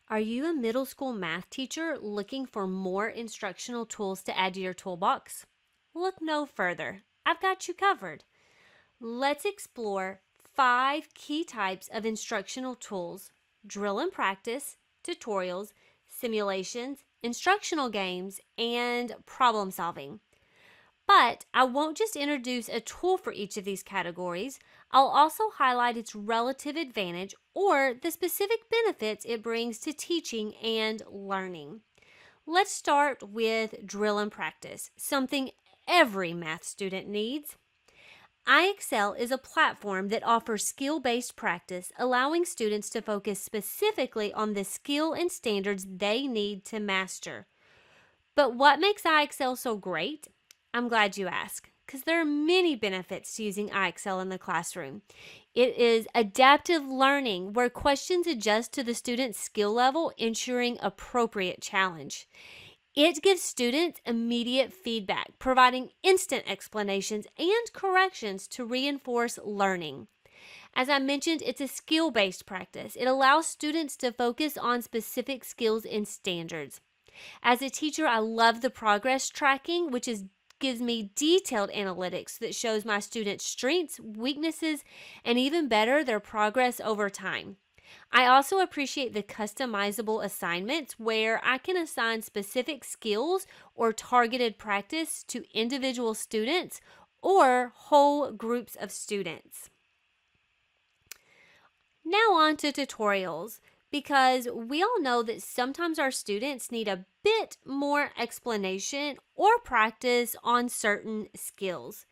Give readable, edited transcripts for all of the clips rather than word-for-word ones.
Are you a middle school math teacher looking for more instructional tools to add to your toolbox? Look no further. I've got you covered. Let's explore 5 key types of instructional tools: drill and practice, tutorials, simulations, instructional games, and problem solving. But I won't just introduce a tool for each of these categories. I'll also highlight its relative advantage or the specific benefits it brings to teaching and learning. Let's start with drill and practice, something every math student needs. iExcel is a platform that offers skill-based practice, allowing students to focus specifically on the skill and standards they need to master. But what makes iExcel so great? I'm glad you asked, because there are many benefits to using iExcel in the classroom. It is adaptive learning, where questions adjust to the student's skill level, ensuring appropriate challenge. It gives students immediate feedback, providing instant explanations and corrections to reinforce learning. As I mentioned, it's a skill-based practice. It allows students to focus on specific skills and standards. As a teacher, I love the progress tracking, which gives me detailed analytics that shows my students' strengths, weaknesses, and even better, their progress over time. I also appreciate the customizable assignments where I can assign specific skills or targeted practice to individual students or whole groups of students. Now on to tutorials, because we all know that sometimes our students need a bit more explanation or practice on certain skills.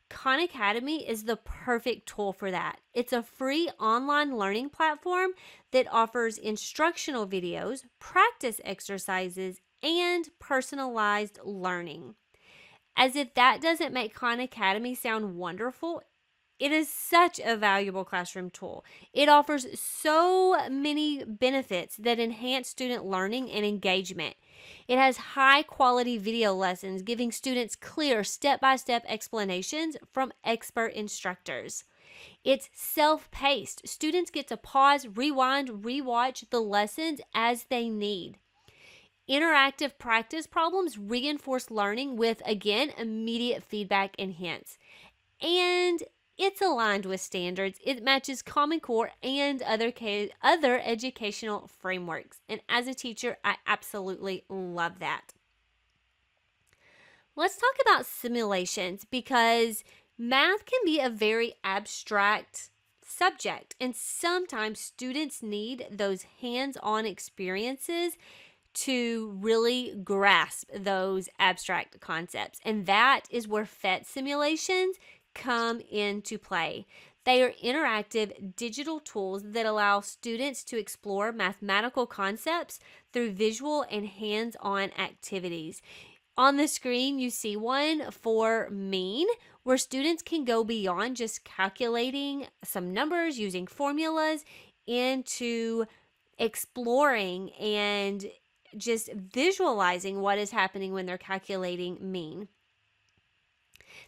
Khan Academy is the perfect tool for that. It's a free online learning platform that offers instructional videos, practice exercises, and personalized learning. As if that doesn't make Khan Academy sound wonderful, it is such a valuable classroom tool. It offers so many benefits that enhance student learning and engagement. It has high-quality video lessons giving students clear step-by-step explanations from expert instructors. It's self-paced. Students get to pause, rewind, rewatch the lessons as they need. Interactive practice problems reinforce learning with, again, immediate feedback and hints. And it's aligned with standards. It matches Common Core and other educational frameworks. And as a teacher, I absolutely love that. Let's talk about simulations, because math can be a very abstract subject, and sometimes students need those hands-on experiences to really grasp those abstract concepts. And that is where PhET Simulations come into play. They are interactive digital tools that allow students to explore mathematical concepts through visual and hands-on activities. On the screen, you see one for mean, where students can go beyond just calculating some numbers using formulas into exploring and just visualizing what is happening when they're calculating mean.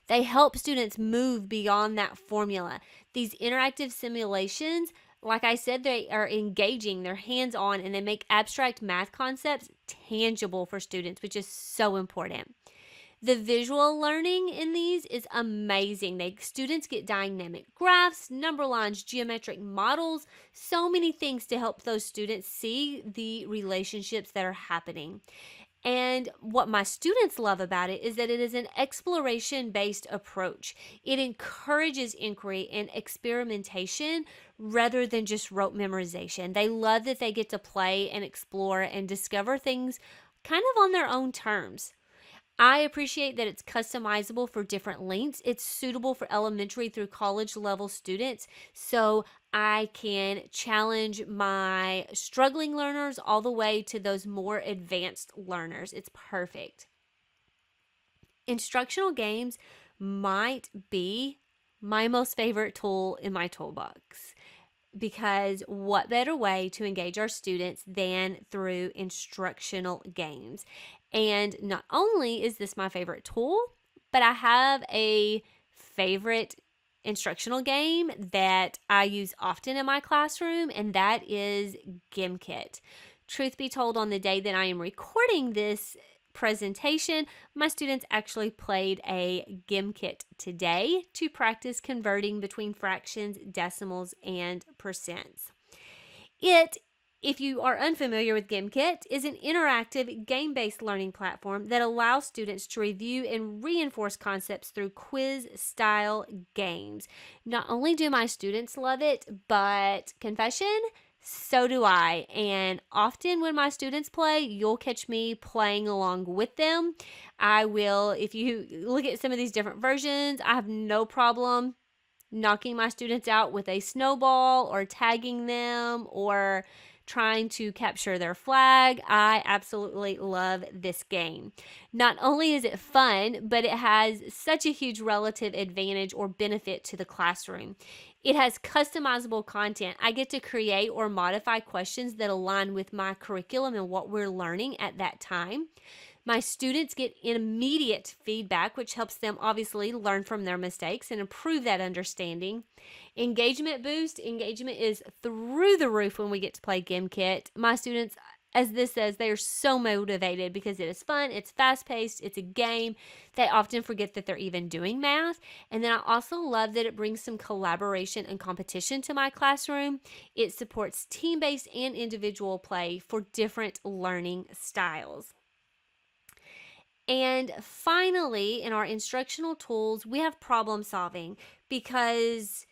They help students move beyond that formula. These interactive simulations, like I said, they are engaging, they're hands-on, and they make abstract math concepts tangible for students, which is so important. The visual learning in these is amazing. Students get dynamic graphs, number lines, geometric models, so many things to help those students see the relationships that are happening. And what my students love about it is that it is an exploration-based approach. It encourages inquiry and experimentation rather than just rote memorization. They love that they get to play and explore and discover things kind of on their own terms. I appreciate that it's customizable for different lengths. It's suitable for elementary through college level students, so I can challenge my struggling learners all the way to those more advanced learners. It's perfect. Instructional games might be my most favorite tool in my toolbox, because what better way to engage our students than through instructional games? And not only is this my favorite tool, but I have a favorite instructional game that I use often in my classroom, and that is Gimkit. Truth be told, on the day that I am recording this presentation, my students actually played a Gimkit today to practice converting between fractions, decimals, and percents. If you are unfamiliar with Gimkit, is an interactive game-based learning platform that allows students to review and reinforce concepts through quiz-style games. Not only do my students love it, but confession, so do I. And often when my students play, you'll catch me playing along with them. I will, if you look at some of these different versions, I have no problem knocking my students out with a snowball or tagging them or trying to capture their flag. I absolutely love this game. Not only is it fun, but it has such a huge relative advantage or benefit to the classroom. It has customizable content. I get to create or modify questions that align with my curriculum and what we're learning at that time. My students get immediate feedback, which helps them obviously learn from their mistakes and improve that understanding. Engagement boost. Engagement is through the roof when we get to play Gimkit. My students, as this says, they are so motivated because it is fun, it's fast-paced, it's a game. They often forget that they're even doing math. And then I also love that it brings some collaboration and competition to my classroom. It supports team-based and individual play for different learning styles. And finally, in our instructional tools, we have problem solving, because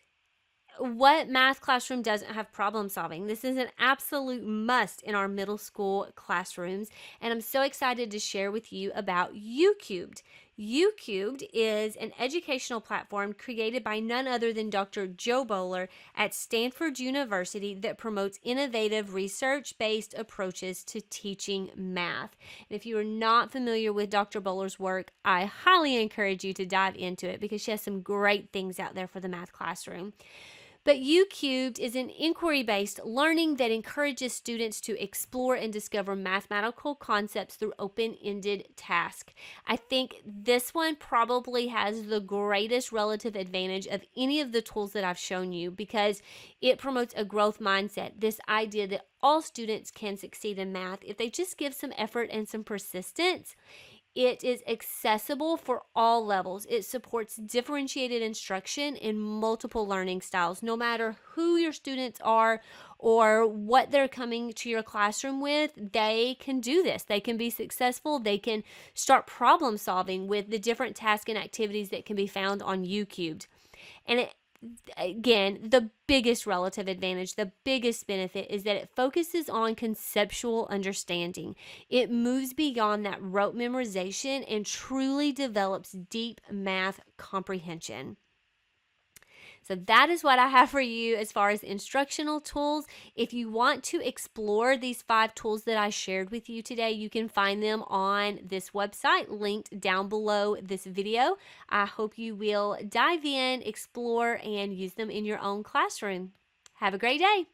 what math classroom doesn't have problem solving? This is an absolute must in our middle school classrooms, and I'm so excited to share with you about YouCubed. YouCubed is an educational platform created by none other than Dr. Joe Bowler at Stanford University that promotes innovative research-based approaches to teaching math. And if you are not familiar with Dr. Bowler's work, I highly encourage you to dive into it because she has some great things out there for the math classroom. But YouCubed is an inquiry-based learning that encourages students to explore and discover mathematical concepts through open-ended tasks. I think this one probably has the greatest relative advantage of any of the tools that I've shown you because it promotes a growth mindset, this idea that all students can succeed in math if they just give some effort and some persistence. It is accessible for all levels. It supports differentiated instruction in multiple learning styles. No matter who your students are or what they're coming to your classroom with, they can do this. They can be successful. They can start problem solving with the different tasks and activities that can be found on YouCubed. And again, the biggest relative advantage, the biggest benefit is that it focuses on conceptual understanding. It moves beyond that rote memorization and truly develops deep math comprehension. So that is what I have for you as far as instructional tools. If you want to explore these 5 tools that I shared with you today, you can find them on this website linked down below this video. I hope you will dive in, explore, and use them in your own classroom. Have a great day.